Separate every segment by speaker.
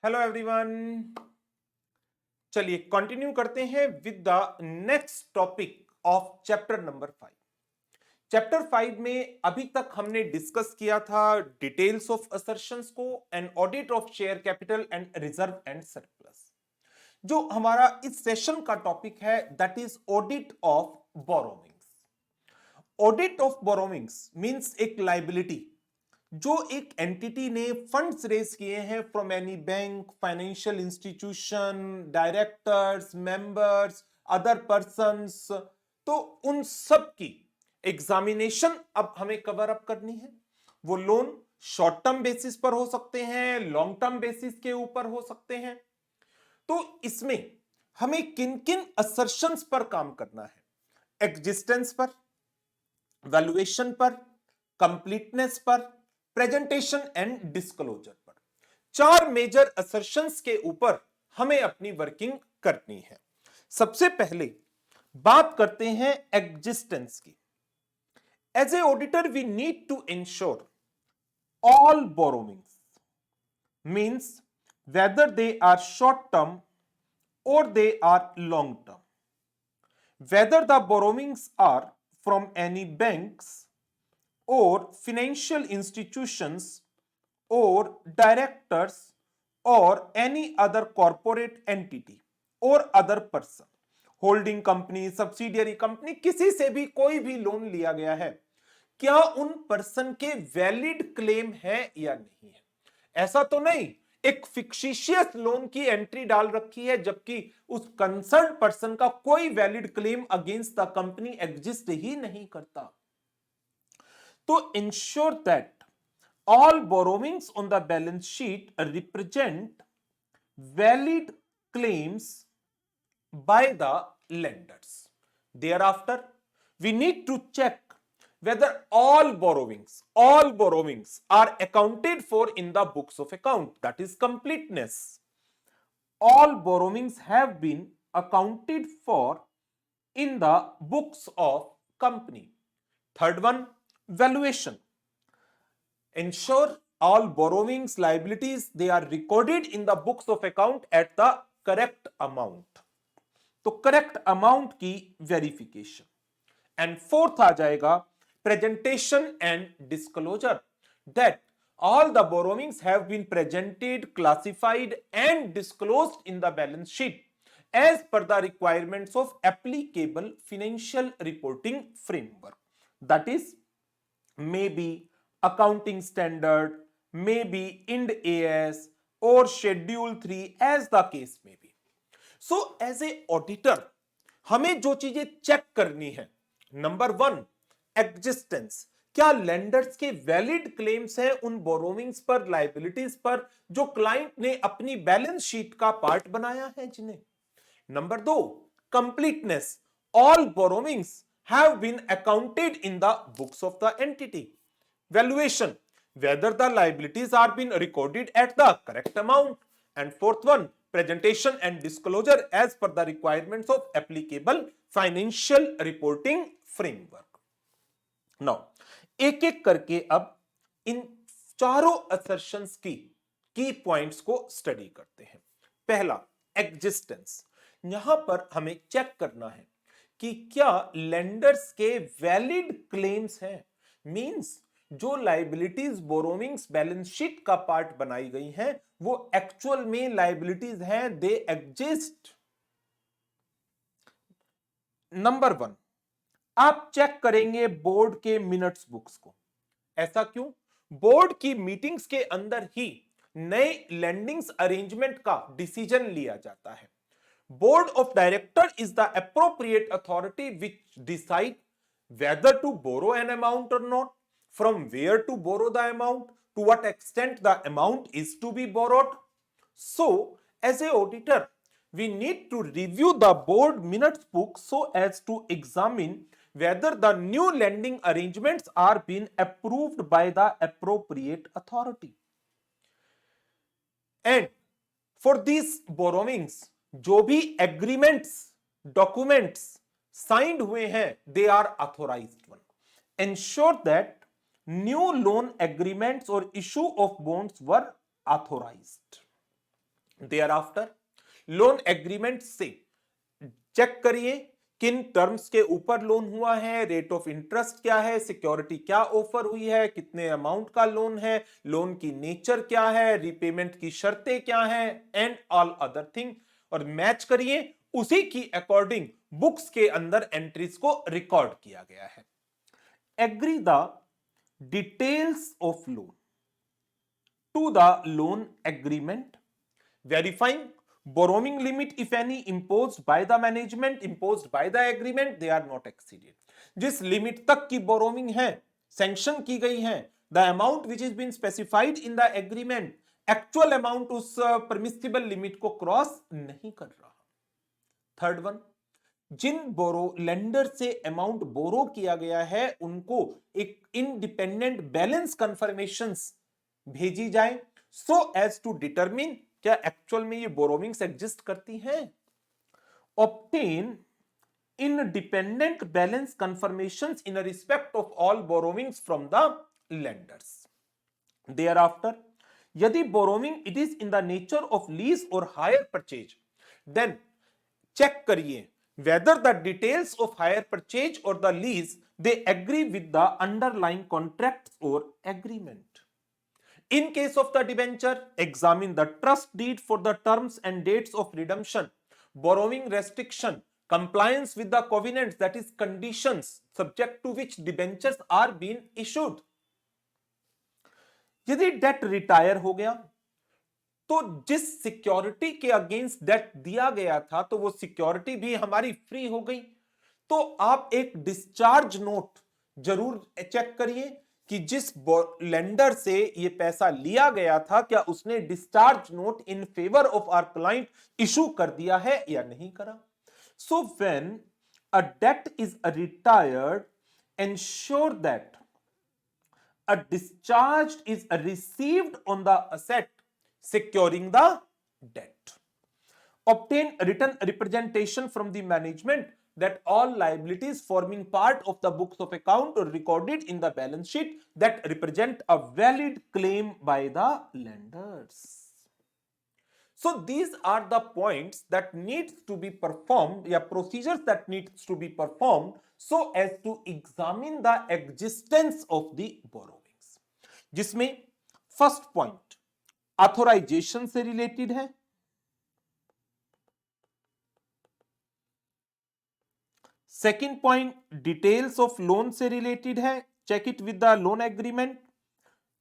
Speaker 1: Hello everyone. चलिए continue करते हैं with the next topic of chapter number 5। Chapter 5 में अभी तक हमने डिस्कस किया था डिटेल्स ऑफ असर्शंस को and audit of share capital and reserve and surplus. जो हमारा इस सेशन का टॉपिक है that is audit of borrowings. Audit of borrowings means एक लाइबिलिटी जो एक एंटिटी ने फंड्स रेज किए हैं from any bank, financial institution, directors, members, other persons, तो उन सब की एग्जामिनेशन अब हमें कवर अप करनी है। वो लोन शॉर्ट टर्म बेसिस पर हो सकते हैं, लॉन्ग टर्म बेसिस के ऊपर हो सकते हैं। तो इसमें हमें किन किन असर्शंस पर काम करना है? एग्जिस्टेंस पर, वैल्यूएशन पर, कंप्लीटनेस पर, प्रेजेंटेशन एंड डिस्क्लोजर पर। चार मेजर असर्शंस के ऊपर हमें अपनी वर्किंग करनी है। सबसे पहले बात करते हैं एग्जिस्टेंस की। As a auditor we need to ensure all borrowings means whether they are short term or they are long term, whether the borrowings are from any banks or financial institutions or directors or any other corporate entity or other person, holding company, subsidiary company, किसी से भी कोई भी loan लिया गया है, क्या उन पर्सन के वैलिड क्लेम है या नहीं है? ऐसा तो नहीं एक फिक्शिशियस लोन की एंट्री डाल रखी है जबकि उस कंसर्न पर्सन का कोई valid claim against the company exist ही नहीं करता। तो ensure that all borrowings on the balance sheet represent valid claims by the lenders. Thereafter, we need to check whether all borrowings are accounted for in the books of account, that is completeness. All borrowings have been accounted for in the books of company. Third one, valuation. Ensure all borrowings liabilities they are recorded in the books of account at the correct amount. तो correct amount की verification. And fourth आ जाएगा presentation and disclosure, that all the borrowings have been presented, classified and disclosed in the balance sheet as per the requirements of applicable financial reporting framework, that is maybe accounting standard, maybe Ind AS or schedule 3 as the case may be. So as a auditor हमें जो चीजें check करनी है, number 1 existence, क्या lenders के valid claims हैं उन borrowings पर, लाइबिलिटीज पर जो क्लाइंट ने अपनी बैलेंस शीट का पार्ट बनाया है जिन्हें। Number 2 completeness, all borrowings have been accounted in the books of the entity. Valuation, whether the liabilities are been recorded at the correct amount. And fourth one, presentation and disclosure as per the requirements of applicable financial reporting framework. Now, एक एक करके अब इन चारों assertions की points को study करते हैं। पहला, एग्जिस्टेंस। यहां पर हमें चेक करना है कि क्या लेंडर्स के वैलिड क्लेम्स हैं, मींस जो लाइबिलिटीज बोरोविंग्स बैलेंस शीट का पार्ट बनाई गई हैं वो एक्चुअल में लाइबिलिटीज हैं, दे एग्जिस्ट। नंबर 1, आप चेक करेंगे बोर्ड के मिनट्स बुक्स को। ऐसा क्यों? बोर्ड की मीटिंग्स के अंदर ही नए लेंडिंग्स अरेंजमेंट का डिसीजन लिया जाता है। Board of director is the appropriate authority which decide whether to borrow an amount or not, from where to borrow the amount, to what extent the amount is to be borrowed. So, as a auditor, we need to review the board minutes book so as to examine whether the new lending arrangements are being approved by the appropriate authority. And for these borrowings, जो भी agreements, documents signed हुए हैं, they are authorised one. Ensure that new loan agreements और issue of bonds were authorised. Thereafter loan agreement से check करिए किन terms के ऊपर लोन हुआ है, रेट ऑफ इंटरेस्ट क्या है, सिक्योरिटी क्या ऑफर हुई है, कितने अमाउंट का लोन है, लोन की नेचर क्या है, रिपेमेंट की शर्तें क्या है, एंड ऑल अदर थिंग, और मैच करिए, उसी की अकॉर्डिंग बुक्स के अंदर एंट्रीज को रिकॉर्ड किया गया है। Agree the details of loan to the loan agreement, verifying borrowing limit if any imposed by the management, imposed by the agreement, they are not exceeded. जिस लिमिट तक की borrowing है, सैंक्शन की गई है, the amount which is been specified in the agreement, actual amount उस permissible limit को cross नहीं कर रहा। थर्ड वन, जिन बोरो लेंडर से अमाउंट बोरो किया गया है उनको एक इंडिपेंडेंट बैलेंस कंफर्मेशंस भेजी जाए सो एज टू डिटरमिन क्या एक्चुअल में ये बोरोविंग्स एग्जिस्ट करती हैं। Obtain independent balance confirmations in respect of all borrowings from the lenders. Thereafter यदि borrowing it is in the nature of lease और hire purchase, then check करिए whether the details of hire purchase or the lease they agree with the underlying contracts or agreement. In case of the debenture, examine the trust deed for the terms and dates of redemption, borrowing restriction, compliance with the covenants, that is conditions subject to which debentures are being issued. यदि date retire हो गया तो जिस security के against date दिया गया था तो वो सिक्योरिटी भी हमारी फ्री हो गई। तो आप एक डिस्चार्ज नोट जरूर चेक करिए कि जिस लेंडर से ये पैसा लिया गया था क्या उसने discharge note in favour of our client issue कर दिया है या नहीं करा। So when a debt is retired, ensure that a discharge is received on the asset securing the debt. Obtain written representation from the management that all liabilities forming part of the books of account or recorded in the balance sheet that represent a valid claim by the lenders. So these are the points that needs to be performed, या procedures that needs to be performed so as to examine the existence of the borrowings. जिसमें first point authorization से related है, second point details of loan से related है, check it with the loan agreement,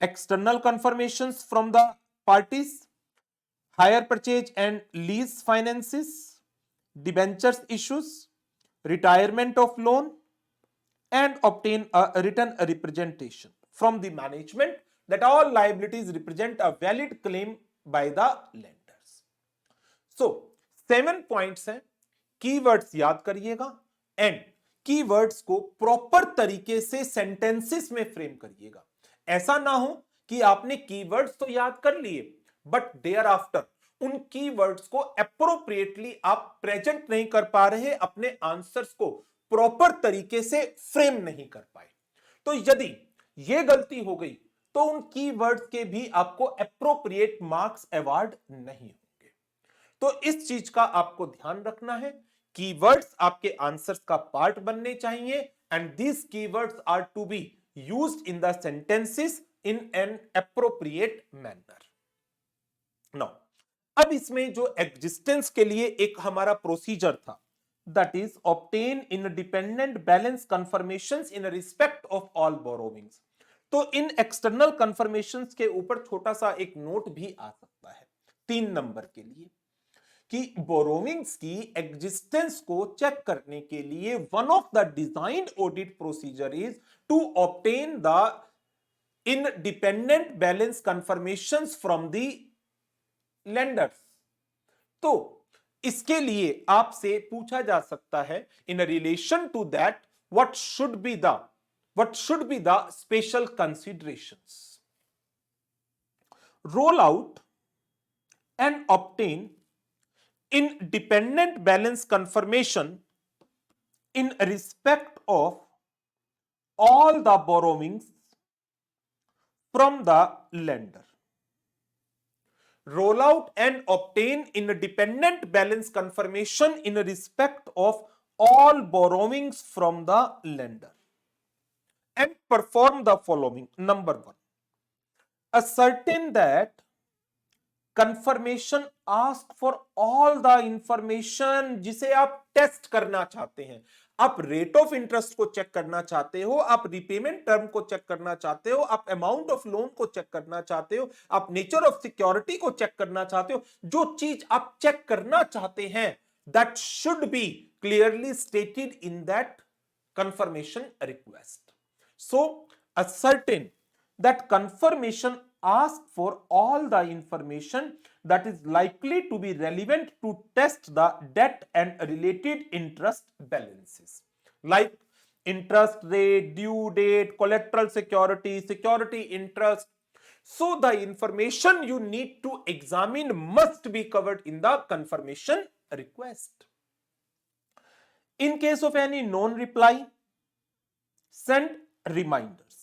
Speaker 1: external confirmations from the parties, hire purchase and lease finances, debentures issues, retirement of loan, and obtain a written representation from the management that all liabilities represent a valid claim by the lenders. So 7 points हैं, keywords याद करिएगा and keywords को proper तरीके से sentences में frame करिएगा। ऐसा ना हो कि आपने कीवर्ड्स तो याद कर लिए बट देयर आफ्टर उन कीवर्ड्स को एप्रोप्रिएटली आप प्रेजेंट नहीं कर पा रहे, अपने आंसर्स को प्रॉपर तरीके से फ्रेम नहीं कर पाए। तो यदि यह गलती हो गई तो उन कीवर्ड्स के भी आपको एप्रोप्रिएट मार्क्स अवार्ड नहीं होंगे। तो इस चीज का आपको ध्यान रखना है, कीवर्ड्स आपके आंसर्स का पार्ट बनने चाहिए and these keywords are to be used in the sentences in an appropriate manner. Now अब इसमें जो एग्जिस्टेंस के लिए एक हमारा प्रोसीजर था, that is obtain independent balance confirmations in respect of all borrowings। तो इन एक्सटर्नल कंफर्मेशंस के ऊपर छोटा सा एक नोट भी आ सकता है 3 नंबर के लिए कि बोरोविंग्स की एग्जिस्टेंस को चेक करने के लिए one of the designed audit procedure is to obtain the independent balance confirmations from the lenders। तो इसके लिए आपसे पूछा जा सकता है in relation to that what should be the special considerations. Roll out and obtain independent balance confirmation in respect of all the borrowings from the lender। roll out and obtain independent balance confirmation in respect of all borrowings from the lender and perform the following. Number 1, ascertain that confirmation ask for all the information जिसे आप test करना चाहते हैं। आप rate of interest को check करना चाहते हो, आप रिपेमेंट टर्म को चेक करना चाहते हो, आप अमाउंट ऑफ लोन को चेक करना चाहते हो, आप नेचर ऑफ सिक्योरिटी को चेक करना चाहते हो। जो चीज आप चेक करना चाहते हैं that should be clearly stated in that confirmation request. So ascertain that confirmation asks for all the information that is likely to be relevant to test the debt and related interest balances, like interest rate, due date, collateral security, security interest. So the information you need to examine must be covered in the confirmation request. In case of any non-reply, send reminders.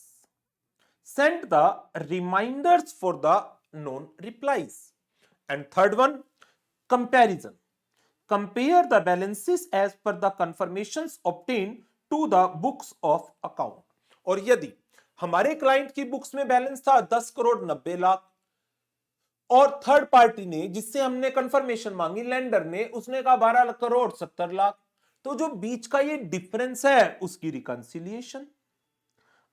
Speaker 1: Send the reminders for the non-replies. And third one, comparison. Compare the balances as per the confirmations obtained to the books of account. और यदि हमारे client की books में balance था 10 करोड़ 90 लाख और third party ने जिससे हमने कंफर्मेशन मांगी लेंडर ने उसने कहा 12 करोड़ 70 लाख, तो जो बीच का ये डिफरेंस है उसकी reconciliation.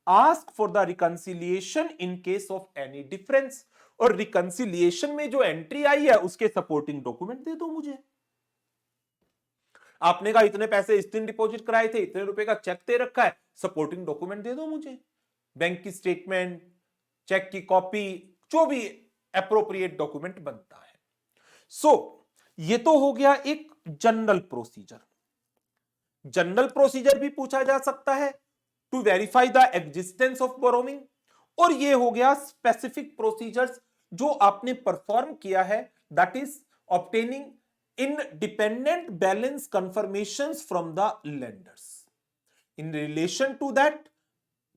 Speaker 1: Ask for the reconciliation in case of any difference, और रिकंसिलिएशन में जो एंट्री आई है उसके सपोर्टिंग डॉक्यूमेंट दे दो मुझे। आपने कहा इतने पैसे इस दिन डिपॉजिट कराए थे, इतने रुपए का चेक दे रखा है, सपोर्टिंग डॉक्यूमेंट दे दो मुझे, बैंक की स्टेटमेंट, चेक की कॉपी, जो भी एप्रोप्रिएट डॉक्यूमेंट बनता है। सो ये तो हो गया एक जनरल प्रोसीजर। जनरल प्रोसीजर भी पूछा जा सकता है to verify the existence of borrowing, और ये हो गया स्पेसिफिक प्रोसीजर्स जो आपने परफॉर्म किया है, that is obtaining independent balance confirmations from the lenders. In relation to that,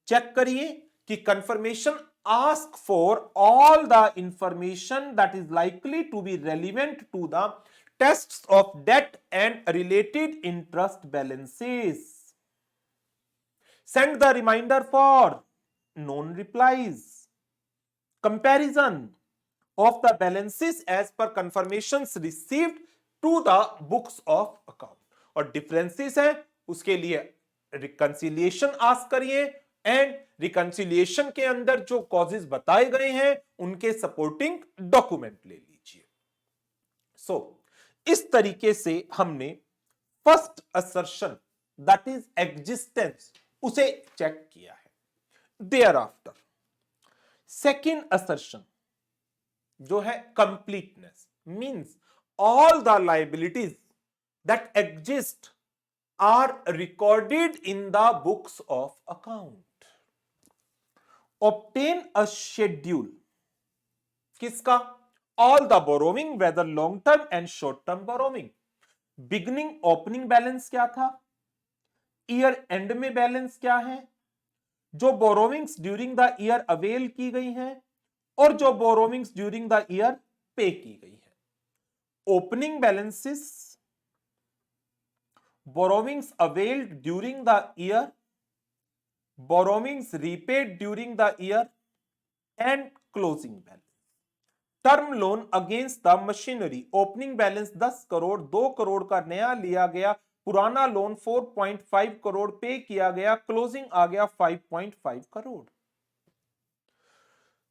Speaker 1: check करिए कि confirmation ask for all the information that is likely to be relevant to the tests of debt and related interest balances. Send the reminder for non-replies. Comparison of the balances as per confirmations received to the books of account, और differences है उसके लिए reconciliation ask करिए, and reconciliation के अंदर जो causes बताए गए हैं उनके सपोर्टिंग डॉक्यूमेंट ले लीजिए। सो इस तरीके से हमने first assertion that is existence उसे चेक किया है। देयर आफ्टर सेकेंड असर्शन जो है completeness, means all the liabilities that exist are recorded in the books of account. Obtain a schedule. किसका? All the borrowing, whether long term and short term borrowing. Beginning opening balance क्या था? Year end में balance क्या है? जो borrowings during the year avail की गई हैं और जो borrowings during the year पे की गई है। Opening balances, borrowings availed during the year, borrowings repaid during the year, and closing balance. Term loan against the machinery, opening balance 10 crore, 2 crore का नया लिया गया, पुराना लोन 4.5 करोड़ पे किया गया, क्लोजिंग आ गया 5.5 करोड़।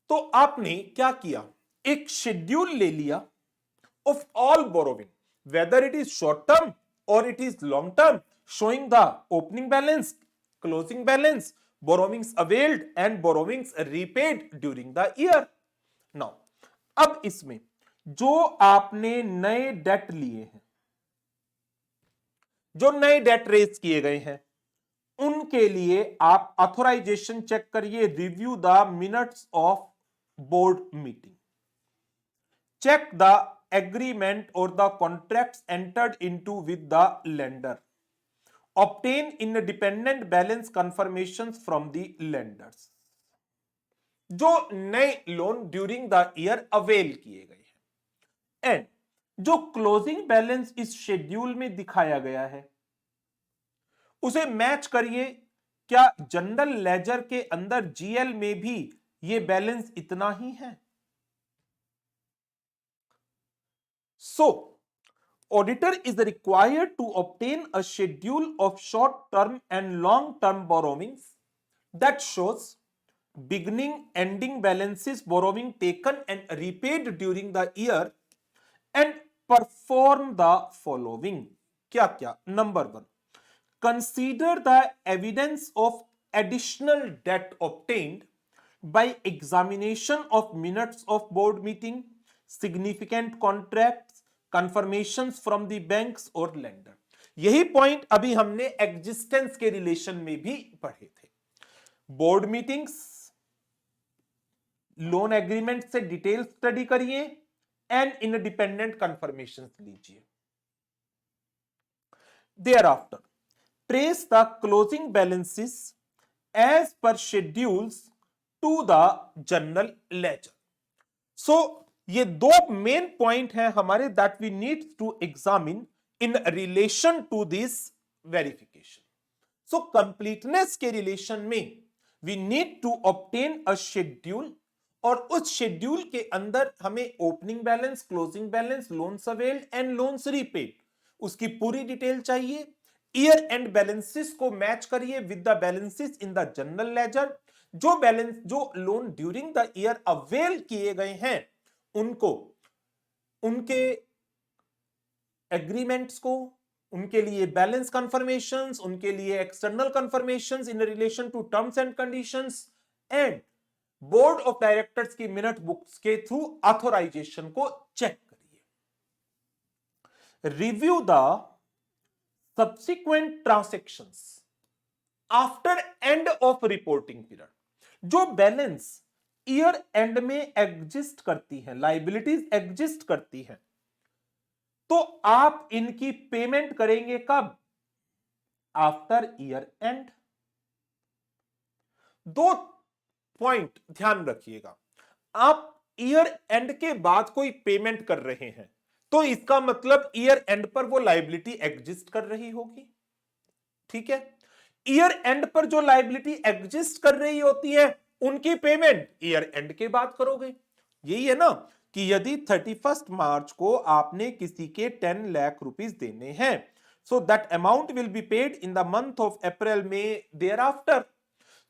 Speaker 1: तो आपने क्या किया, एक शेड्यूल ले लिया of all borrowing, whether it is short term or it is long term, showing the opening balance, closing balance, borrowings availed and borrowings repaid during the year. Now अब इसमें जो आपने नए डेट लिए हैं, जो नए डेट रेज किए गए हैं, उनके लिए आप ऑथोराइजेशन चेक करिए, review the minutes of board meeting, check the agreement or the contracts entered into with the lender, obtain independent balance confirmations from the lenders। जो नए loan during the year avail किए गए हैं, and जो closing balance इस schedule में दिखाया गया है उसे मैच करिए। क्या जनरल लेजर के अंदर जीएल में भी ये बैलेंस इतना ही है? So auditor is required to obtain a schedule of short term and long term borrowings that shows beginning ending balances borrowing taken and repaid during the year and perform the following। क्या क्या? Number 1, consider the evidence of additional debt obtained by examination of minutes of board meeting, significant contracts, confirmations from the banks or lender। यही point अभी हमने existence के relation में भी पढ़े थे। बोर्ड मीटिंग्स, लोन एग्रीमेंट से डिटेल स्टडी करिए एंड इंडिपेंडेंट कंफर्मेशन लीजिए। Thereafter trace the closing balances as per schedules to the general ledger. So ये दो मेन पॉइंट हैं हमारे that we need to examine in relation to this verification. So completeness के relation में we need to obtain a schedule और उस schedule के अंदर हमें opening balance, closing balance, loans availed and loans repaid उसकी पूरी डिटेल चाहिए। ईयर एंड बैलेंसेस को मैच करिए with the balances in the general ledger. जो loan during the year avail किए गए हैं उनको, उनके एग्रीमेंट्स को, उनके लिए बैलेंस कंफर्मेशंस, उनके लिए external confirmations in relation to terms and conditions and board of directors की मिनट बुक्स के थ्रू ऑथोराइजेशन को चेक करिए। Review the subsequent transactions after end of reporting period. जो बैलेंस ईयर एंड में exist करती है, लायबिलिटीज एग्जिस्ट करती है, तो आप इनकी पेमेंट करेंगे कब? After year and. दो पॉइंट ध्यान रखिएगा। आप ईयर एंड के बाद कोई पेमेंट कर रहे हैं तो इसका मतलब ईयर एंड पर वो लायबिलिटी एग्जिस्ट कर रही होगी। ठीक है, ईयर एंड पर जो लायबिलिटी एग्जिस्ट कर रही होती है उनकी पेमेंट ईयर एंड के बाद करोगे। यही है ना कि यदि 31 मार्च को आपने किसी के 10 लाख रुपीस देने हैं, so that amount will be paid in the month of April में देयर आफ्टर।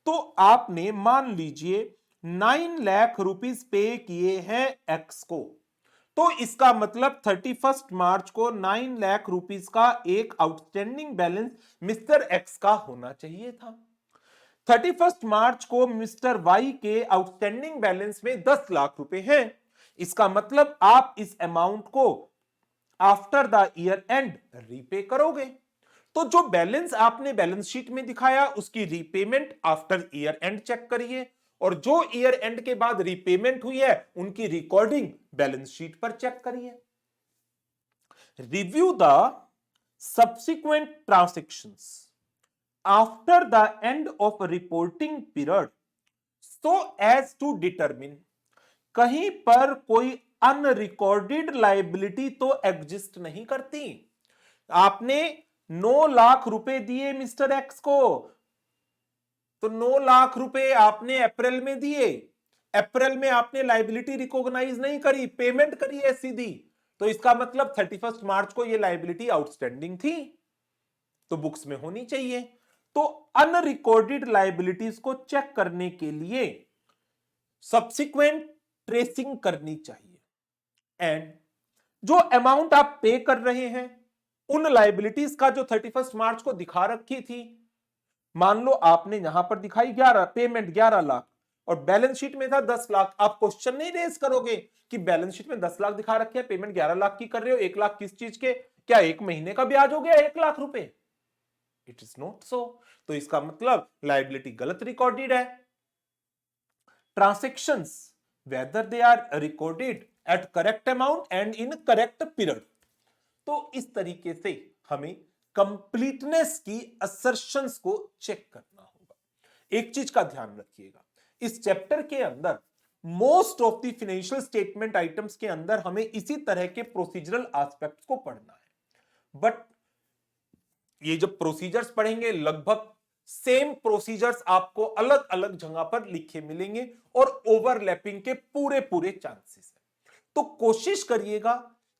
Speaker 1: तो आपने मान लीजिए 9 लाख रुपीस पे किए हैं एक्स को, तो इसका मतलब 31 मार्च को 9 लाख रुपीस का एक आउटस्टैंडिंग बैलेंस मिस्टर एक्स का होना चाहिए था। 31 मार्च को मिस्टर वाई के आउटस्टैंडिंग बैलेंस में 10 लाख रुपए हैं। इसका मतलब आप इस अमाउंट को after the year and repay करोगे। तो जो बैलेंस आपने बैलेंस शीट में दिखाया उसकी repayment after year end check करिए और जो ईयर एंड के बाद रीपेमेंट हुई है उनकी रिकॉर्डिंग बैलेंस शीट पर चेक करिए। Review the subsequent transactions after the end of reporting period so as to determine कहीं पर कोई अनरिकॉर्डेड लायबिलिटी तो एग्जिस्ट नहीं करती। आपने 9 लाख रुपए दिए मिस्टर एक्स को, तो 9 लाख रुपए आपने अप्रैल में दिए, अप्रैल में आपने लायबिलिटी रिकॉग्नाइज नहीं करी, पेमेंट करी है सीधी, तो इसका मतलब 31 मार्च को ये लायबिलिटी आउटस्टैंडिंग थी, तो बुक्स में होनी चाहिए। तो अनरिकॉर्डेड लायबिलिटीज को चेक करने के लिए सब्सिक्वेंट ट्रेसिंग करनी चाहिए एंड जो अमाउंट आप पे कर रहे हैं उन लायबिलिटीज का जो 31 मार्च को दिखा रखी थी, मान लो आपने यहां पर दिखाई 11 पेमेंट 11 लाख और बैलेंस शीट में था 10 लाख, आप क्वेश्चन नहीं रेज करोगे कि बैलेंस शीट में 10 लाख दिखा रखे हैं, पेमेंट 11 लाख की कर रहे हो, 1 लाख किस चीज के? क्या 1 महीने का ब्याज हो गया 1 लाख रुपए? It is not so. तो इसका मतलब लायबिलिटी गलत रिकॉर्डेड है। Transactions whether they are recorded at correct amount and in correct period. तो इस तरीके से हमें कंप्लीटनेस की असर्शंस को चेक करना होगा। एक चीज का ध्यान रखिएगा, इस चैप्टर के अंदर most of the financial statement items के अंदर हमें इसी तरह के प्रोसीजरल एस्पेक्ट्स को पढ़ना है। बट ये जब प्रोसीजर्स पढ़ेंगे लगभग सेम प्रोसीजर्स आपको अलग अलग जगह पर लिखे मिलेंगे और ओवरलैपिंग के पूरे पूरे चांसेस है। तो कोशिश करिएगा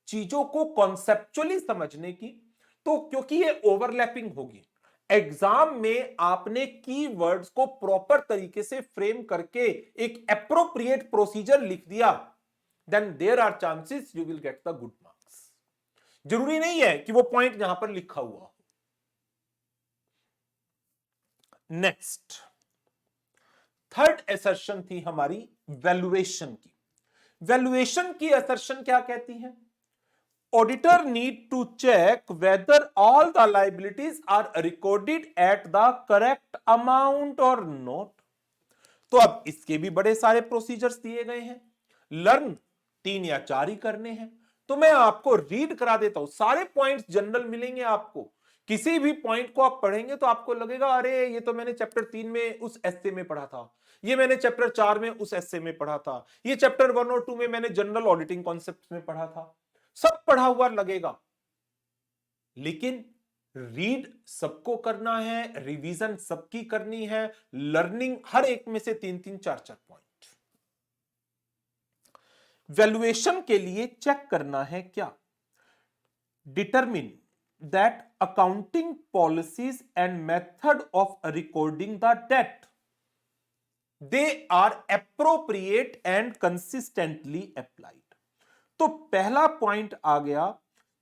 Speaker 1: चीजों को कॉन्सेप्चुअली समझने की, तो क्योंकि ये ओवरलैपिंग होगी, एग्जाम में आपने कीवर्ड्स को प्रॉपर तरीके से फ्रेम करके एक एप्रोप्रिएट प्रोसीजर लिख दिया, then there are chances you will get the good marks. जरूरी नहीं है कि वो पॉइंट यहां पर लिखा हुआ हो। नेक्स्ट थर्ड असर्शन थी हमारी वैल्यूएशन की। वैल्यूएशन की असर्शन क्या कहती है? Auditor need to check whether all the liabilities are recorded at the correct amount और नॉट। तो अब इसके भी बड़े सारे प्रोसीजर्स दिए गए हैं, लर्न 3 या 4 ही करने हैं। तो मैं आपको रीड करा देता हूं, सारे पॉइंट्स जनरल मिलेंगे आपको। किसी भी पॉइंट को आप पढ़ेंगे तो आपको लगेगा अरे ये तो मैंने चैप्टर 3 में उस एस्से में पढ़ा था, ये मैंने चैप्टर 4 में उस एस्से में पढ़ा था, ये चैप्टर 1 और 2 में मैंने जनरल ऑडिटिंग कॉन्सेप्ट्स में पढ़ा था। सब पढ़ा हुआ लगेगा, लेकिन रीड सबको करना है, रिवीजन सबकी करनी है, लर्निंग हर एक में से 3-3, 4-4 पॉइंट। वैल्यूएशन के लिए चेक करना है क्या? Determine that accounting policies and method of recording the debt they are appropriate and consistently applied। तो पहला पॉइंट आ गया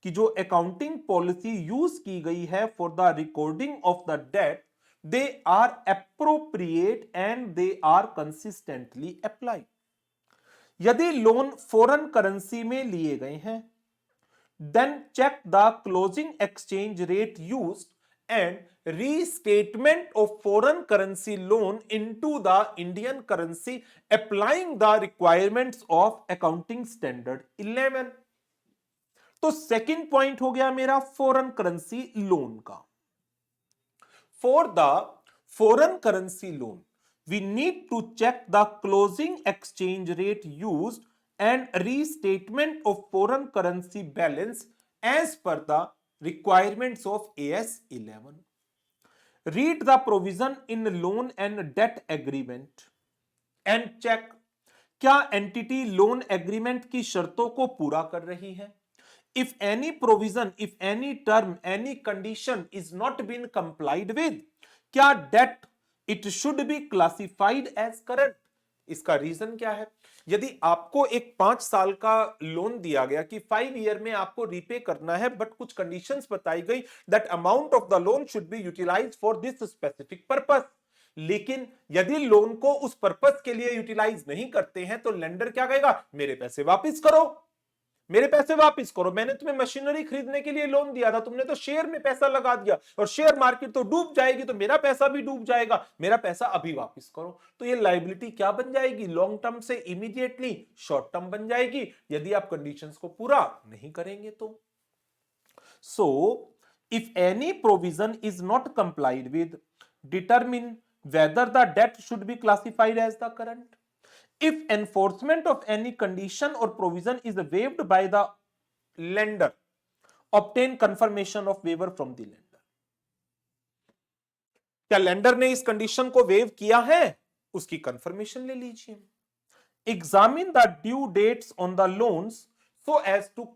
Speaker 1: कि जो अकाउंटिंग पॉलिसी यूज की गई है for the recording of the debt they are appropriate and they are consistently applied. यदि loan foreign currency में लिए गए हैं, then check the closing exchange rate used and restatement of foreign currency loan into the Indian currency applying the requirements of accounting standard 11। तो second point हो गया मेरा foreign currency loan का। For the foreign currency loan we need to check the closing exchange rate used and restatement of foreign currency balance as per the requirements of AS 11। Read the provision in loan and debt agreement and check क्या entity loan agreement की शर्तों को पूरा कर रही है। If any provision, if any term, any condition is not been complied with, क्या debt it should be classified as current। इसका रीजन क्या है? यदि आपको एक 5 साल का लोन दिया गया कि 5 ईयर में आपको रीपे करना है, बट कुछ कंडीशंस बताई गई that amount of the loan should be utilised for this specific purpose, लेकिन यदि लोन को उस पर्पस के लिए यूटिलाइज नहीं करते हैं तो लेंडर क्या कहेगा? मेरे पैसे वापस करो, मेरे पैसे वापस करो। मैंने तुम्हें मशीनरी खरीदने के लिए लोन दिया था, तुमने तो शेयर में पैसा लगा दिया और शेयर मार्केट तो डूब जाएगी, तो मेरा पैसा भी डूब जाएगा, मेरा पैसा अभी वापस करो। तो ये लायबिलिटी क्या बन जाएगी? लॉन्ग टर्म से इमीडिएटली शॉर्ट टर्म बन जाएगी यदि आप कंडीशंस को पूरा नहीं करेंगे तो। So if any provision is not complied with, determine whether the debt should be classified as the current। If enforcement of any condition or provision is waived by the lender, obtain confirmation of waiver from the lender। क्या lender ने इस condition को wave किया है? उसकी confirmation ले लीजिए। Examine the due dates on the loans so as to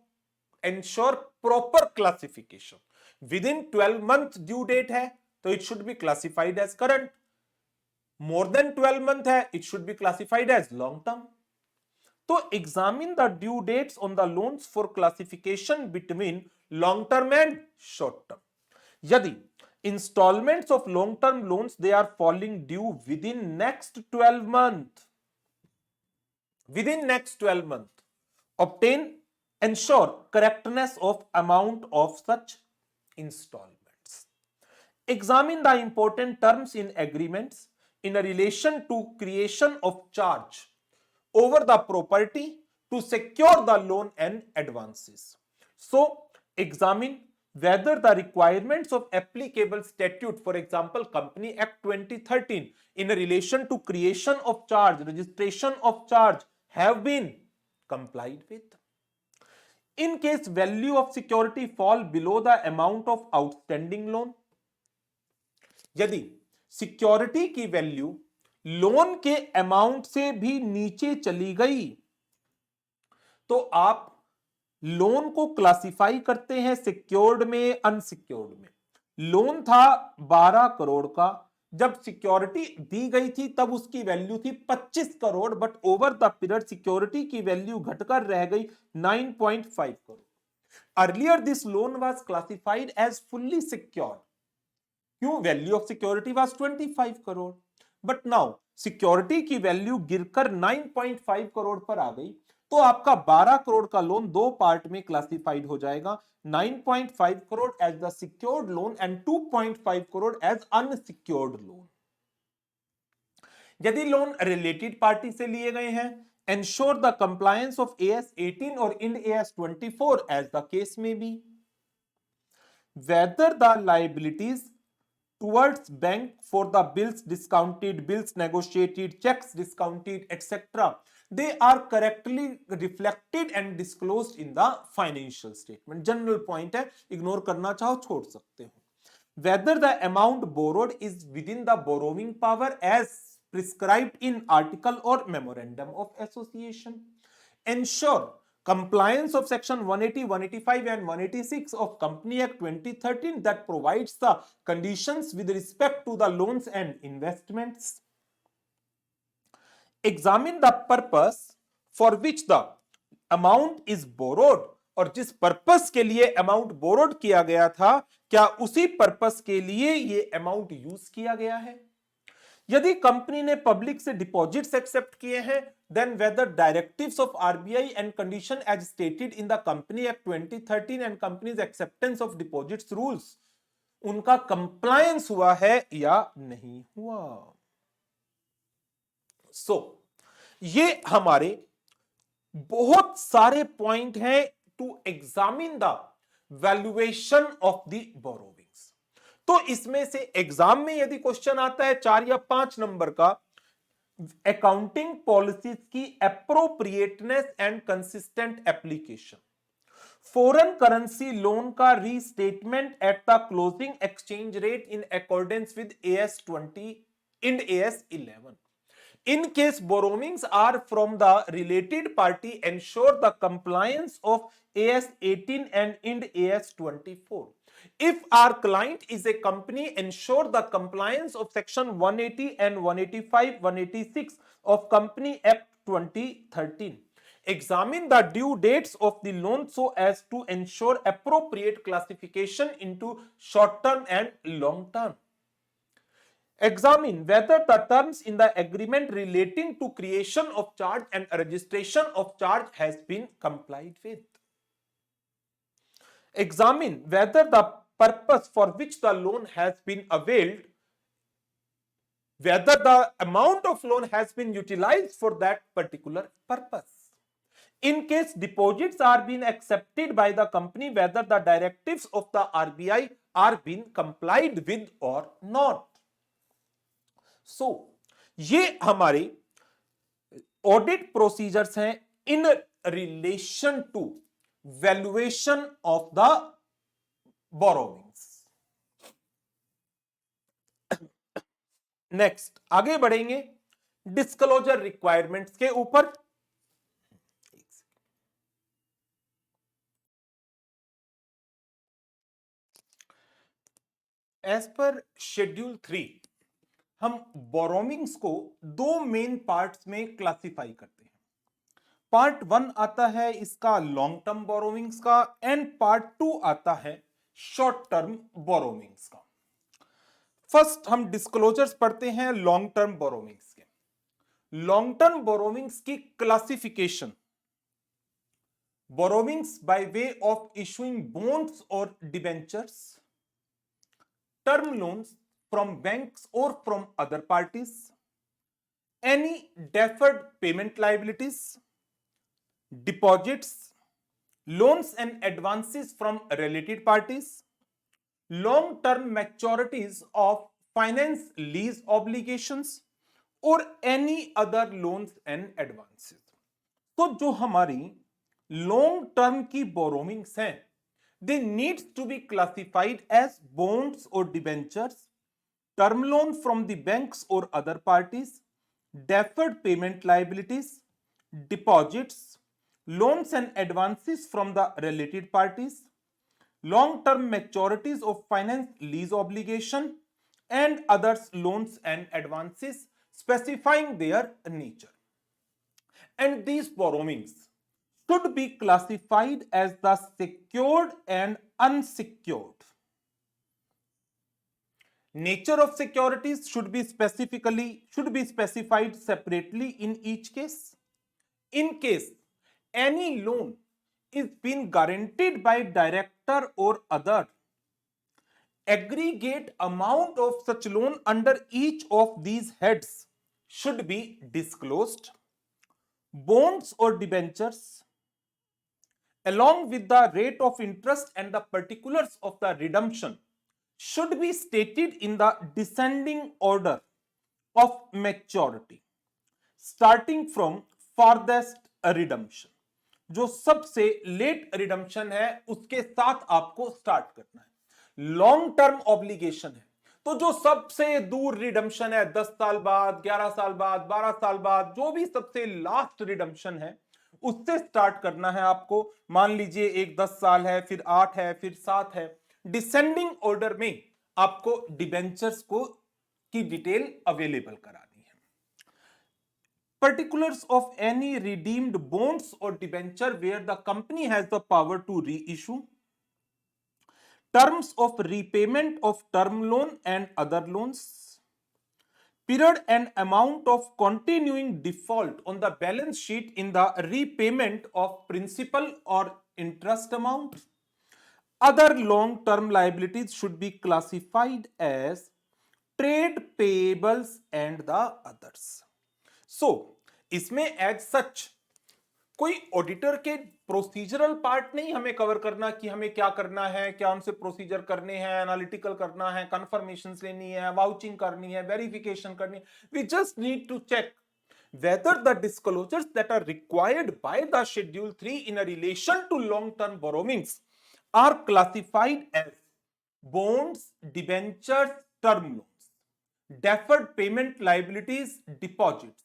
Speaker 1: ensure proper classification। Within 12 month due date है तो it should be classified as current। More than 12 month है, it should be classified as long term. तो examine the due dates on the loans for classification between long term and short term. यदि instalments of long term loans they are falling due within next 12 month, within next 12 month, obtain ensure correctness of amount of such instalments. Examine the important terms in agreements in a relation to creation of charge over the property to secure the loan and advances। So examine whether the requirements of applicable statute, for example Company Act 2013, in relation to creation of charge, registration of charge, have been complied with. In case value of security fall below the amount of outstanding loan, यदि security की value loan के amount से भी नीचे चली गई तो आप लोन को क्लासिफाई करते हैं सिक्योर्ड में, अनसिक्योर्ड में। लोन था 12 करोड़ का, जब सिक्योरिटी दी गई थी तब उसकी वैल्यू थी 25 crore, but over the period security की वैल्यू घटकर रह गई 9.5 crore. Earlier this loan was classified as fully secured. क्यों? Value of security was 25 crore, but now security की वैल्यू गिरकर 9.5 करोड़ पर आ गई, तो आपका 12 करोड़ का लोन दो पार्ट में क्लासिफाइड हो जाएगा, 9.5 crore as the secured loan and 2.5 crore as unsecured loan. यदि लोन रिलेटेड पार्टी से लिए गए हैं, ensure the compliance of AS 18 और IND AS 24 as the case may be. Whether the liabilities towards bank for the bills discounted, bills negotiated, checks discounted, etc., they are correctly reflected and disclosed in the financial statement. General point है, ignore करना चाहो छोड़ सकते हो। Whether the amount borrowed is within the borrowing power as prescribed in article or memorandum of association. Ensure compliance of section 180, 185 and 186 of Company Act 2013 that provides the conditions with respect to the loans and investments. Examine the purpose for which the amount is borrowed, और जिस purpose के लिए amount borrowed किया गया था, क्या उसी purpose के लिए ये अमाउंट यूज किया गया है। यदि कंपनी ने पब्लिक से डिपॉजिट्स एक्सेप्ट किए हैं, then whether directives of RBI and condition as stated in the Company Act 2013 and company's acceptance of deposits rules, उनका कंप्लायंस हुआ है या नहीं हुआ। ये हमारे बहुत सारे पॉइंट हैं to examine the valuation of the borrowings. तो इसमें से एग्जाम में यदि क्वेश्चन आता है 4 या 5 नंबर का, अकाउंटिंग पॉलिसीज की appropriateness and consistent application, foreign currency loan का restatement at the closing exchange rate in accordance with AS 20 IND AS 11. In case borrowings are from the related party, ensure the compliance of AS 18 and IND AS 24. If our client is a company, ensure the compliance of section 180 and 185, 186 of Company Act 2013. Examine the due dates of the loan so as to ensure appropriate classification into short term and long term. Examine whether the terms in the agreement relating to creation of charge and registration of charge has been complied with. Examine whether the purpose for which the loan has been availed, whether the amount of loan has been utilized for that particular purpose. In case deposits are being accepted by the company, whether the directives of the RBI are being complied with or not. ये हमारे audit procedures हैं in relation to valuation of the borrowings. Next आगे बढ़ेंगे disclosure requirements के ऊपर। As per schedule 3 हम borrowings को दो मेन पार्ट्स में क्लासिफाई करते हैं। पार्ट 1 आता है इसका लॉन्ग टर्म बोरोविंग्स का, एंड पार्ट 2 आता है शॉर्ट टर्म बोरोविंग्स का। फर्स्ट हम डिस्क्लोजर्स पढ़ते हैं लॉन्ग टर्म बोरोविंग्स के। लॉन्ग टर्म बोरोविंग्स की classification, borrowings by way of issuing bonds और debentures, term loans from banks or from other parties, any deferred payment liabilities, deposits, loans and advances from related parties, long term maturities of finance lease obligations or any other loans and advances. तो जो हमारी long term की borrowings हैं, they needs to be classified as bonds or debentures, term loan from the banks or other parties, deferred payment liabilities, deposits, loans and advances from the related parties, long-term maturities of finance lease obligation, and others loans and advances specifying their nature. And these borrowings should be classified as the secured and unsecured. Nature of securities should be specified separately in each case. In case any loan is being guaranteed by director or other, aggregate amount of such loan under each of these heads should be disclosed. Bonds or debentures, along with the rate of interest and the particulars of the redemption, should be stated in the descending order of maturity, starting from farthest redemption. जो सबसे late redemption है उसके साथ आपको start करना है. Long term obligation है तो जो सबसे दूर रिडम्पशन है, 10 साल बाद, 11 साल बाद, 12 साल बाद, जो भी सबसे लास्ट रिडम्पशन है उससे स्टार्ट करना है आपको. मान लीजिए एक 10 साल है, फिर 8 है, फिर 7 है. डिसेंडिंग ऑर्डर में आपको डिबेंचर्स को की डिटेल अवेलेबल करानी है. Particulars of any redeemed bonds or debenture where the company has the power to reissue, terms of repayment of term loan and other loans, period and amount of continuing default on the balance sheet in the repayment of principal or interest amount. Other long term liabilities should be classified as trade payables and the others. सो इसमें as such कोई auditor के procedural part नहीं हमें cover करना कि हमें क्या करना है, क्या उनसे प्रोसीजर करने हैं, एनालिटिकल करना है, कंफर्मेशंस लेनी है, वाउचिंग करनी है, वेरिफिकेशन करनी है. We just need to check whether the disclosures that are required by the schedule 3 in a relation to long term borrowings are classified as bonds, debentures, term loans, deferred payment liabilities, deposits,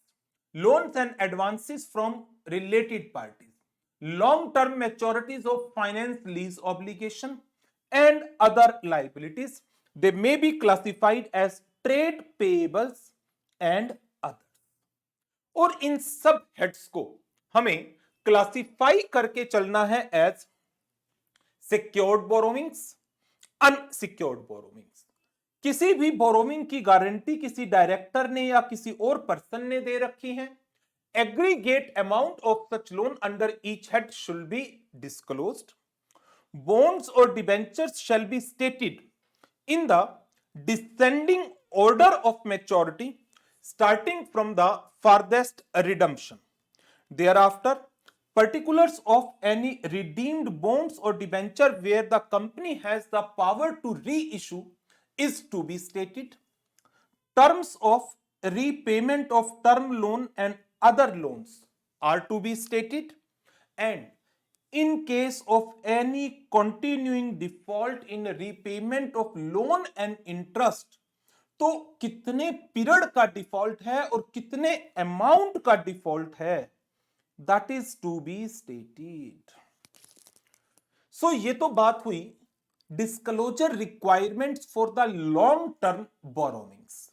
Speaker 1: loans and advances from related parties, long-term maturities of finance lease obligation, and other liabilities. They may be classified as trade payables and others. और इन सब heads को हमें classify करके चलना है as secured borrowings, unsecured borrowings. किसी भी borrowing की गारंटी किसी डायरेक्टर ने या किसी और पर्सन ने दे रखी है. Aggregate amount of such loan under each head should be disclosed. bonds or debentures shall be stated in the descending order of maturity starting from the farthest redemption. Thereafter, particulars of any redeemed bonds or debenture where the company has the power to reissue is to be stated. Terms of repayment of term loan and other loans are to be stated. And in case of any continuing default in repayment of loan and interest, तो कितने period का default है और कितने amount का default है, that is to be stated. So ये तो बात हुई disclosure requirements for the long term borrowings.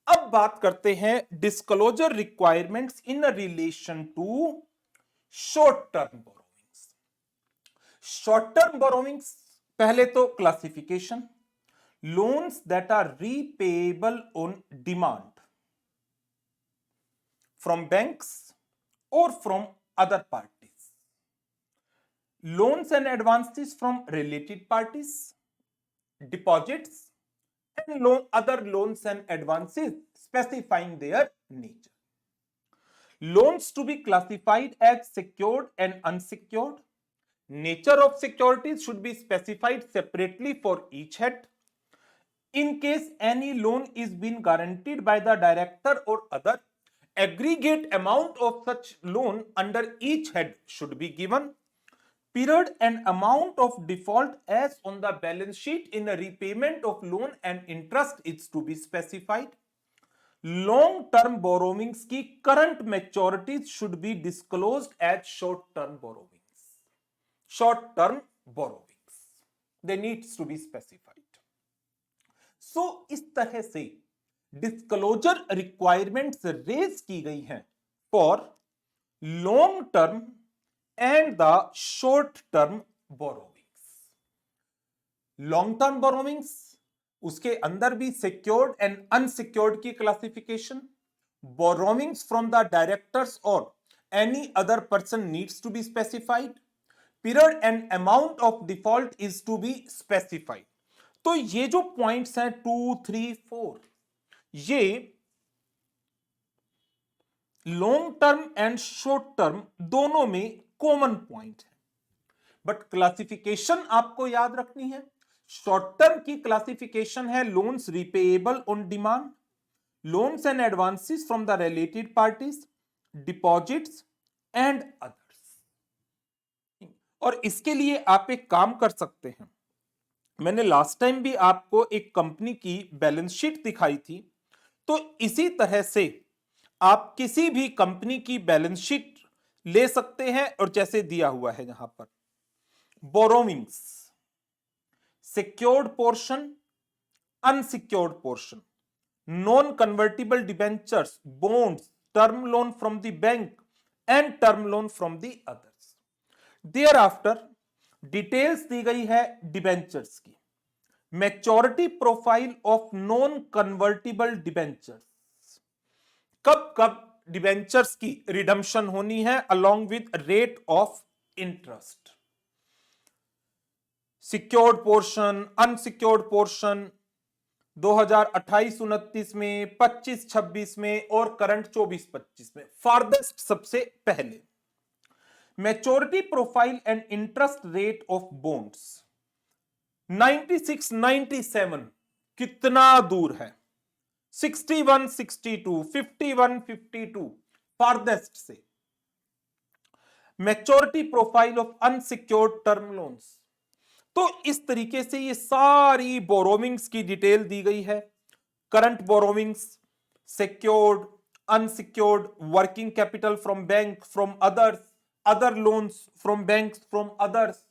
Speaker 1: अब बात करते हैं disclosure requirements in relation to short term borrowings. Short term borrowings, पहले तो classification. Loans that are repayable on demand from banks और from other parties. Loans and advances from related parties, deposits and other loans and advances specifying their nature. Loans to be classified as secured and unsecured. Nature of securities should be specified separately for each head. in case any loan is being guaranteed by the director or other, aggregate amount of such loan under each head should be given. Period and amount of default as on the balance sheet in a repayment of loan and interest is to be specified. Long term borrowings की current maturities should be disclosed as short term borrowings. Short term borrowings, they needs to be specified. So इस तरह से disclosure requirements raise की गई हैं for long term and the short term borrowings. Long term borrowings, उसके अंदर भी secured and unsecured की classification. Borrowings from the directors और any other person needs to be specified. Period and amount of default is to be specified. तो ये जो points हैं 2, 3, 4, ये long term and short term दोनों में कॉमन पॉइंट है, बट क्लासिफिकेशन आपको याद रखनी है. शॉर्ट टर्म की क्लासिफिकेशन है loans repayable on demand, loans and advances from the related parties, deposits and others. और इसके लिए आप एक काम कर सकते हैं. मैंने लास्ट टाइम भी आपको एक कंपनी की बैलेंस शीट दिखाई थी, तो इसी तरह से आप किसी भी कंपनी की बैलेंस शीट ले सकते हैं और जैसे दिया हुआ है यहां पर borrowings, secured portion, unsecured portion, non convertible debentures, bonds, term loan from the bank and term loan from the others. Thereafter details दी गई है डिबेंचर्स की. Maturity profile of non convertible debentures, कब कब डिबेंचर्स की redemption होनी है along with rate of interest. Secured portion, unsecured portion 2028-29 में, 25-26 में और करंट 24-25 में. फारदेस्ट सबसे पहले maturity profile and interest rate of bonds 96-97 कितना दूर है? 61-62, 51-52 फारदेस्ट से. Maturity profile of unsecured term loans. तो इस तरीके से ये सारी बोरोविंग्स की डिटेल दी गई है. Current borrowings, secured, unsecured, working capital from bank, from others, other loans from banks, from others.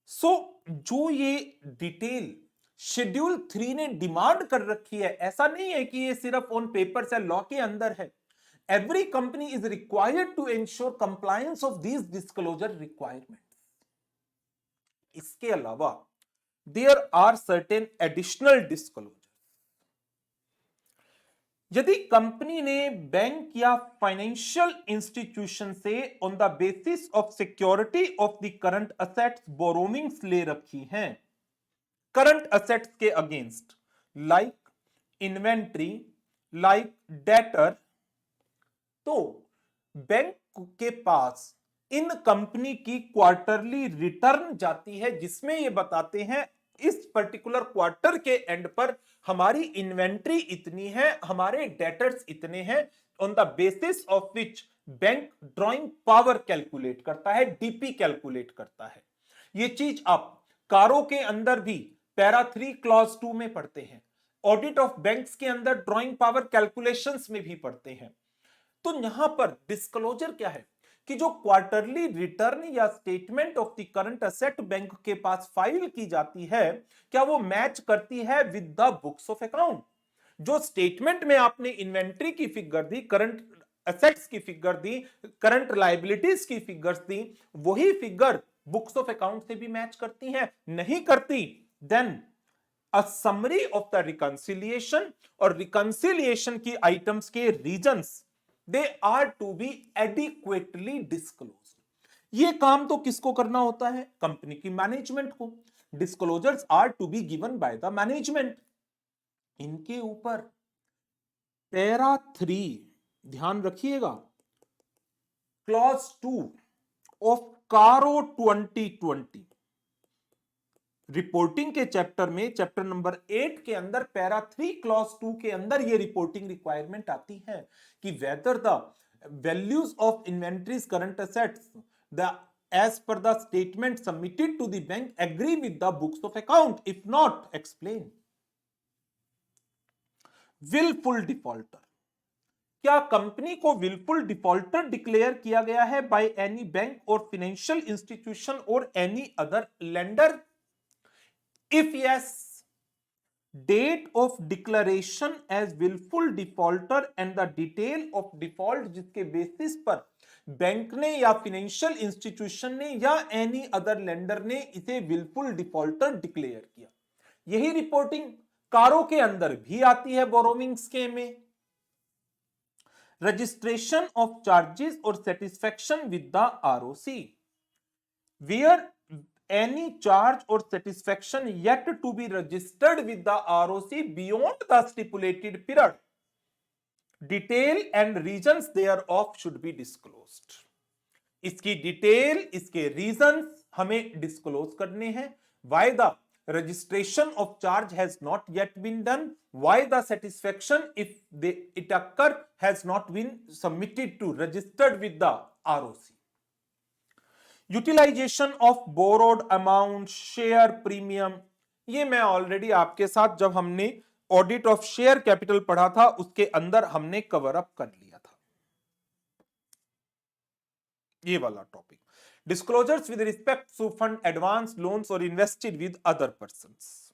Speaker 1: So जो ये डिटेल शेड्यूल 3 ने डिमांड कर रखी है, ऐसा नहीं है कि ये सिर्फ ऑन पेपर से लॉ के अंदर है. Every company is required to ensure compliance of these disclosure requirements. इसके अलावा there are certain additional disclosure. यदि कंपनी ने बैंक या फाइनेंशियल इंस्टीट्यूशन से on the basis of security of the current assets borrowings ले रखी हैं करंट असेट्स के against, like inventory, like debtor, तो बैंक के पास इन कंपनी की क्वार्टरली रिटर्न जाती है जिसमें ये बताते हैं इस पर्टिकुलर क्वार्टर के एंड पर हमारी इन्वेंट्री इतनी है, हमारे डेटर्स इतने हैं, on the basis of which bank drawing power calculate करता है, डीपी कैलकुलेट करता है. ये चीज आप कारों के अंदर भी पैरा 3 क्लॉज 2 में पढ़ते हैं, ऑडिट ऑफ बैंक्स के अंदर ड्रॉइंग पावर कैलकुलेशंस में भी पढ़ते हैं. तो यहां पर डिस्क्लोजर क्या है कि जो क्वार्टरली रिटर्न या statement of the current asset bank के पास फाइल की जाती है, क्या वो मैच करती है with the books of account. जो स्टेटमेंट में आपने इन्वेंट्री की फिगर दी, करंट असेट्स की फिगर दी, करंट लायबिलिटीज की फिगर्स दी, वही फिगर बुक्स ऑफ अकाउंट से भी मैच करती है. नहीं करती, then a summary of the reconciliation और रिकंसिलिएशन की आइटम्स के reasons, they are to be adequately disclosed. ये काम तो किसको करना होता है? कंपनी की मैनेजमेंट को. Disclosures are to be given by the management. इनके ऊपर पैरा 3 ध्यान रखिएगा, क्लॉज 2 ऑफ कारो 2020 रिपोर्टिंग के चैप्टर में, चैप्टर नंबर 8 के अंदर पैरा 3 क्लॉज 2 के अंदर ये रिपोर्टिंग रिक्वायरमेंट आती है कि whether the values of inventories current assets the as per the statement submitted to the bank agree with the books of account, if not explain. willful defaulter, क्या company को willful defaulter declare किया गया है by any bank or financial institution or any other lender? if yes, date of declaration as willful defaulter and the detail of default जिसके basis पर bank ने या financial institution ने या एनी अदर लेंडर ने इसे विलफुल डिफॉल्टर डिक्लेयर किया, यही रिपोर्टिंग कारों के अंदर भी आती है बोरोविंग्स के में। रजिस्ट्रेशन ऑफ चार्जेस और satisfaction with the ROC, where any charge or satisfaction yet to be registered with the ROC beyond the stipulated period, detail and reasons thereof should be disclosed. इसकी detail, इसके reasons हमें disclose करने हैं। why the registration of charge has not yet been done, why the satisfaction if it occur has not been submitted to registered with the ROC. Utilisation of borrowed amount, share premium, ये मैं already आपके साथ जब हमने audit of share capital पढ़ा था उसके अंदर हमने कवर अप कर लिया था ये वाला topic. Disclosures with respect to fund, advance, loans और इन्वेस्टेड विद अदर पर्संस,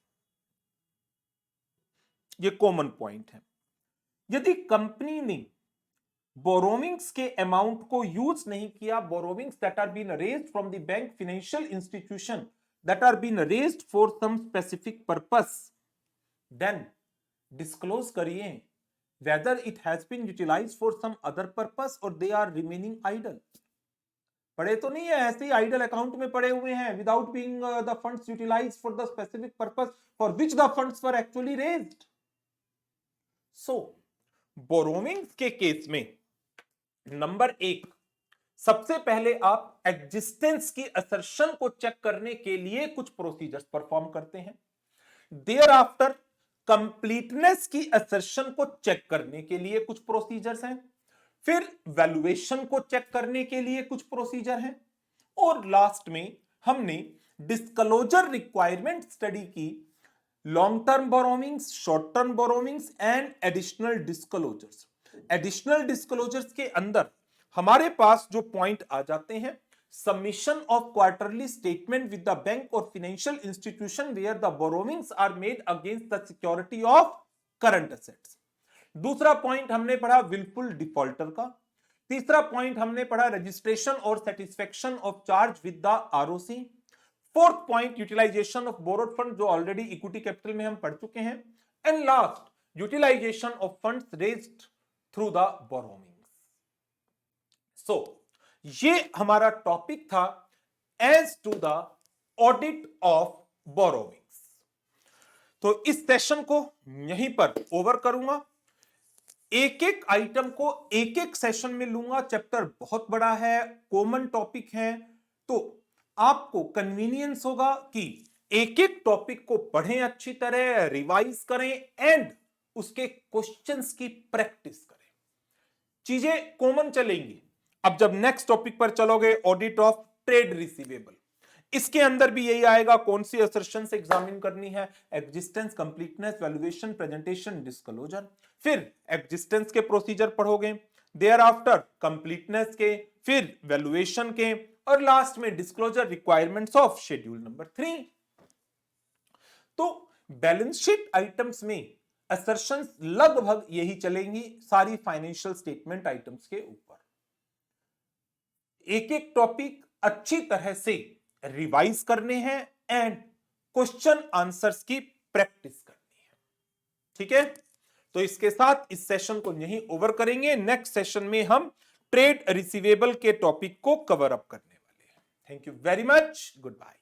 Speaker 1: ये कॉमन पॉइंट है। यदि कंपनी ने बोरोविंग्स के अमाउंट को यूज नहीं किया, borrowings that are been raised from the bank, financial institution that are been raised for some specific purpose, then disclose करिए whether it has been utilised for some other purpose और they are remaining idol. पड़े तो नहीं है, ऐसे ही idol account में पड़े हुए हैं without being the funds utilised for the specific purpose for which the funds were actually raised. So borrowings के केस में नंबर 1, सबसे पहले आप एग्जिस्टेंस की असर्शन को चेक करने के लिए कुछ प्रोसीजर्स परफॉर्म करते हैं। देयर आफ्टर कंप्लीटनेस की असर्शन को चेक करने के लिए कुछ प्रोसीजर्स हैं, फिर वैल्यूएशन को चेक करने के लिए कुछ प्रोसीजर हैं, और लास्ट में हमने डिस्क्लोजर रिक्वायरमेंट स्टडी की long term borrowings, short term borrowings and additional disclosures. Additional disclosures के अंदर हमारे पास जो पॉइंट आ जाते हैं, submission of quarterly statement with the bank और financial institution where the borrowings are made against the security of current assets. दूसरा पॉइंट हमने पढ़ा विलफुल डिफॉल्टर का। तीसरा पॉइंट हमने पढ़ा रजिस्ट्रेशन और satisfaction of charge with the ROC. Fourth point utilisation of borrowed fund जो ऑलरेडी इक्विटी कैपिटल में हम पढ़ चुके हैं, and last utilisation of funds raised through the borrowings. So ये हमारा टॉपिक था as to the audit of borrowings. तो इस सेशन को यहीं पर ओवर करूंगा, एक एक आइटम को एक एक सेशन में लूंगा। चैप्टर बहुत बड़ा है, कॉमन टॉपिक है, तो आपको कन्वीनियंस होगा कि एक एक टॉपिक को पढ़ें, अच्छी तरह रिवाइज करें एंड उसके क्वेश्चंस की प्रैक्टिस करें। चीजें कॉमन चलेंगी। अब जब नेक्स्ट टॉपिक पर चलोगे, ऑडिट ऑफ ट्रेड रिसीवेबल, इसके अंदर भी यही आएगा, कौन सी असर्शंस एग्जामिन करनी है, existence, completeness, valuation, presentation, disclosure. फिर एग्जिस्टेंस के प्रोसीजर पढ़ोगे, देयर आफ्टर कंप्लीटनेस के, फिर वैल्यूएशन के, और लास्ट में disclosure requirements of schedule number 3। तो बैलेंस शीट आइटम्स में असर्शंस लगभग यही चलेंगी सारी फाइनेंशियल स्टेटमेंट आइटम्स के ऊपर। एक एक टॉपिक अच्छी तरह से रिवाइज करने हैं एंड क्वेश्चन आंसर्स की प्रैक्टिस करनी है, ठीक है। तो इसके साथ इस सेशन को यहीं ओवर करेंगे। नेक्स्ट सेशन में हम ट्रेड रिसीवेबल के टॉपिक को कवर अप करने वाले हैं। Thank you very much, good bye.